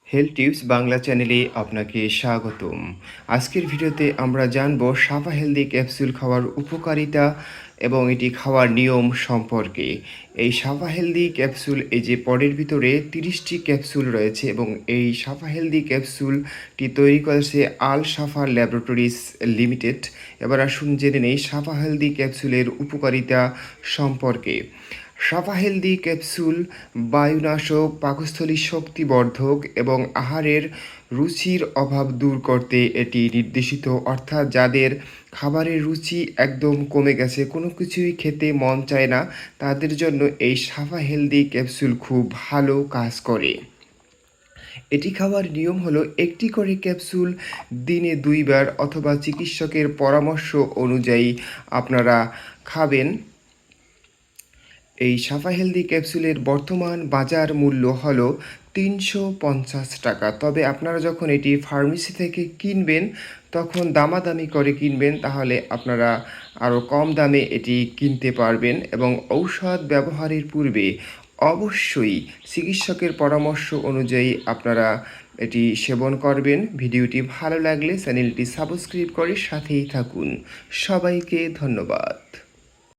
Health tips Bangla চ্যানেলে আপনাকে স্বাগতম। আজকের ভিডিওতে আমরা জানব সাফা হেলদি ক্যাপসুল খাওয়ার উপকারিতা এবং এটি খাওয়ার নিয়ম সম্পর্কে। এই সাফা হেলদি ক্যাপসুল, এই যে পডের ভিতরে 30টি ক্যাপসুল রয়েছে এবং এই সাফা হেলদি ক্যাপসুলটি তৈরি করেছে আল সাফা ল্যাবরেটরিজ লিমিটেড। এবার আসুন জেনে নেই সাফা হেলদি ক্যাপসুলের উপকারিতা সম্পর্কে। সাফা হেলদি ক্যাপসুল বায়ুনাশক, পাকস্থলী শক্তিবর্ধক এবং আহারের রুচির অভাব দূর করতে এটি নির্দেশিত। অর্থাৎ যাদের খাবারের রুচি একদম কমে গেছে, কোনো কিছুই খেতে মন চায় না, তাদের জন্য এই সাফা হেলদি ক্যাপসুল খুব ভালো কাজ করে। এটি খাওয়ার নিয়ম হলো একটি করে ক্যাপসুল দিনে 2 বার অথবা চিকিৎসকের পরামর্শ অনুযায়ী আপনারা খাবেন। এই সাফা হেলদি ক্যাপসুলের বর্তমান বাজার মূল্য হলো 350 টাকা। তবে আপনারা যখন এটি ফার্মেসি থেকে কিনবেন তখন দামাদামি করে কিনবেন, তাহলে আপনারা আরও কম দামে এটি কিনতে পারবেন। এবং ঔষধ ব্যবহারের পূর্বে অবশ্যই চিকিৎসকের পরামর্শ অনুযায়ী আপনারা এটি সেবন করবেন। ভিডিওটি ভালো লাগলে চ্যানেলটি সাবস্ক্রাইব করে সাথেই থাকুন। সবাইকে ধন্যবাদ।